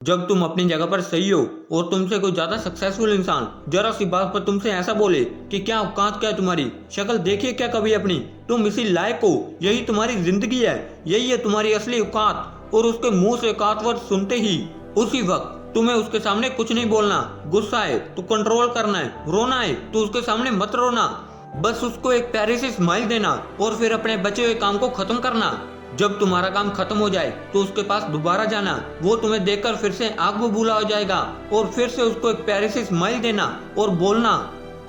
जब तुम अपनी जगह पर सही हो और तुमसे कोई ज्यादा सक्सेसफुल इंसान जरा सी बात पर तुमसे ऐसा बोले कि क्या औकात क्या है तुम्हारी, शक्ल देखिए क्या कभी अपनी, तुम इसी लायक हो, यही तुम्हारी जिंदगी है, यही है तुम्हारी असली औकात, और उसके मुंह से औकात वर्ड सुनते ही उसी वक्त तुम्हें उसके सामने कुछ नहीं बोलना। गुस्सा है तो कंट्रोल करना है, रोना है तो उसके सामने मत रोना, बस उसको एक प्यारी सी स्माइल देना और फिर अपने बचे हुए काम को खत्म करना। जब तुम्हारा काम खत्म हो जाए तो उसके पास दोबारा जाना, वो तुम्हें देखकर फिर से आग बबूला हो जाएगा और फिर से उसको एक प्यारी सी स्माइल देना और बोलना,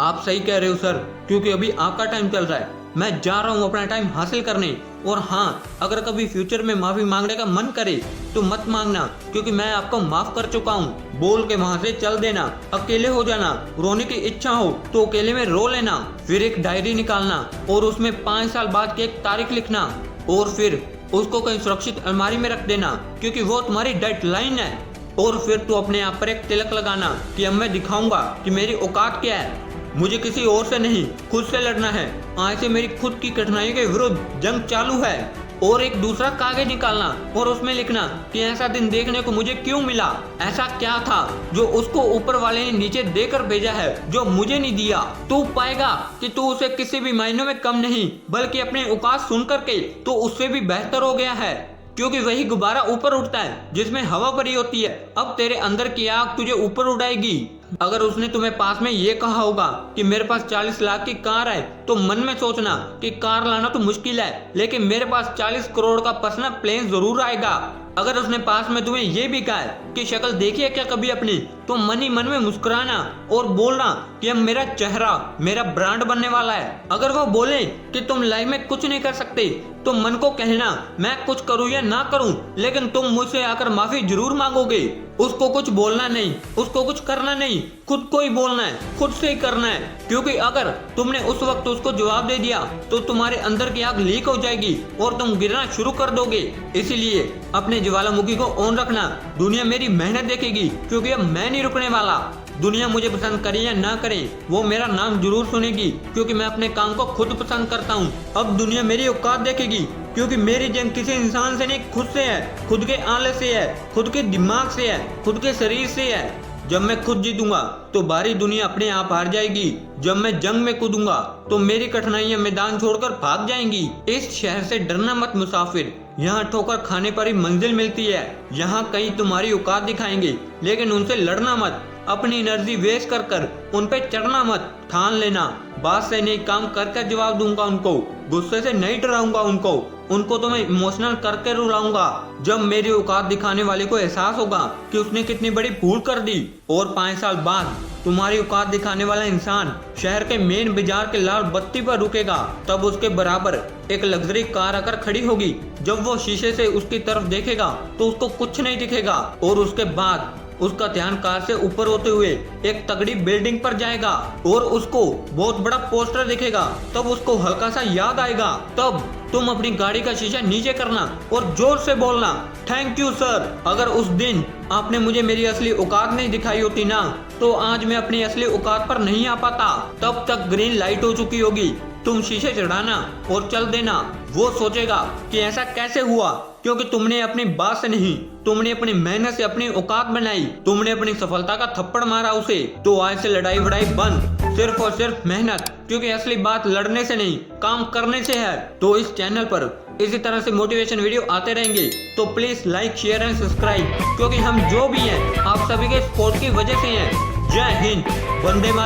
आप सही कह रहे हो सर, क्योंकि अभी आपका टाइम चल रहा है, मैं जा रहा हूँ अपना टाइम हासिल करने। और हाँ, अगर कभी फ्यूचर में माफी मांगने का मन करे तो मत मांगना, क्योंकि मैं आपको माफ कर चुका हूँ। बोल के वहाँ से चल देना, अकेले हो जाना, रोने की इच्छा हो तो अकेले में रो लेना, फिर एक डायरी निकालना और उसमें 5 साल बाद की एक तारीख लिखना और फिर उसको कहीं सुरक्षित अलमारी में रख देना, क्योंकि वो तुम्हारी डेडलाइन है। और फिर तू अपने आप पर एक तिलक लगाना कि अब मैं दिखाऊंगा कि मेरी औकात क्या है, मुझे किसी और से नहीं खुद से लड़ना है, आज से मेरी खुद की कठिनाइयों के विरुद्ध जंग चालू है। और एक दूसरा कागज निकालना और उसमें लिखना कि ऐसा दिन देखने को मुझे क्यों मिला, ऐसा क्या था जो उसको ऊपर वाले ने नीचे देकर भेजा है जो मुझे नहीं दिया। तू पाएगा कि तू उसे किसी भी मायनों में कम नहीं बल्कि अपने औकात सुन करके तो उससे भी बेहतर हो गया है, क्योंकि वही गुब्बारा ऊपर उड़ता है जिसमें हवा भरी होती है। अब तेरे अंदर की आग तुझे ऊपर उड़ाएगी। अगर उसने तुम्हें पास में ये कहा होगा कि मेरे पास 40 लाख की कार है तो मन में सोचना कि कार लाना तो मुश्किल है, लेकिन मेरे पास 40 करोड़ का पर्सनल प्लेन जरूर आएगा। अगर उसने पास में तुम्हें ये भी कहा है कि शक्ल देखिए क्या कभी अपनी, तो मन ही मन में मुस्कुराना और बोलना कि अब मेरा चेहरा मेरा ब्रांड बनने वाला है। अगर वो बोले कि तुम लाइफ में कुछ नहीं कर सकते तो मन को कहना मैं कुछ करूं या ना करूं, लेकिन तुम मुझसे आकर माफी जरूर मांगोगे। उसको कुछ बोलना नहीं, उसको कुछ करना नहीं, खुद को ही बोलना है, खुद से ही करना है, क्योंकि अगर तुमने उस वक्त उसको जवाब दे दिया तो तुम्हारे अंदर की आग लीक हो जाएगी और तुम गिरना शुरू कर दोगे। इसीलिए अपने ज्वालामुखी को ऑन रखना, दुनिया मेरी मेहनत देखेगी, क्योंकि अब मैं नहीं रुकने वाला। दुनिया मुझे पसंद करे या ना करे वो मेरा नाम जरूर सुनेगी, क्योंकि मैं अपने काम को खुद पसंद करता हूँ। अब दुनिया मेरी औकात देखेगी, क्योंकि मेरी जंग किसी इंसान से नहीं, खुद से है, खुद के आलस से है, खुद के दिमाग से है, खुद के शरीर से है। जब मैं खुद जीतूंगा तो बारी दुनिया अपने आप हार जाएगी। जब मैं जंग में कूदूंगा तो मेरी कठिनाइयां मैदान छोड़कर भाग जाएंगी। इस शहर से डरना मत मुसाफिर, यहाँ ठोकर खाने पर ही मंजिल मिलती है। यहाँ कई तुम्हारी औकात दिखाएंगे लेकिन उनसे लड़ना मत, अपनी एनर्जी वेस्ट कर उन पे चढ़ना मत। ठान लेना, बात से नहीं काम कर जवाब दूंगा उनको, गुस्से से नहीं डराऊंगा उनको तो मैं इमोशनल करके रुलाऊंगा। जब मेरी औकात दिखाने वाले को एहसास होगा कि उसने कितनी बड़ी भूल कर दी, और 5 साल बाद तुम्हारी औकात दिखाने वाला इंसान शहर के मेन बाजार के लाल बत्ती पर रुकेगा, तब उसके बराबर एक लग्जरी कार आकर खड़ी होगी। जब वो शीशे से उसकी तरफ देखेगा तो उसको कुछ नहीं दिखेगा, और उसके बाद उसका ध्यान कार से ऊपर होते हुए एक तगड़ी बिल्डिंग पर जाएगा और उसको बहुत बड़ा पोस्टर दिखेगा। तब उसको हल्का सा याद आएगा, तब तुम अपनी गाड़ी का शीशा नीचे करना और जोर से बोलना, थैंक यू सर। अगर उस दिन आपने मुझे मेरी असली औकात नहीं दिखाई होती ना, तो आज मैं अपनी असली औकात पर नहीं आ पाता। तब तक ग्रीन लाइट हो चुकी होगी। तुम शीशे चढ़ाना और चल देना, वो सोचेगा कि ऐसा कैसे हुआ, क्योंकि तुमने अपनी बात से नहीं, तुमने अपनी मेहनत से अपनी औकात बनाई, तुमने अपनी सफलता का थप्पड़ मारा उसे। तो आज से लड़ाई वड़ाई बंद, सिर्फ और सिर्फ मेहनत, क्योंकि असली बात लड़ने से नहीं काम करने से है। तो इस चैनल पर इसी तरह से मोटिवेशन वीडियो आते रहेंगे, तो please like share and subscribe, क्योंकि हम जो भी हैं आप सभी के सपोर्ट की वजह से हैं। जय हिंद, वंदे मातरम।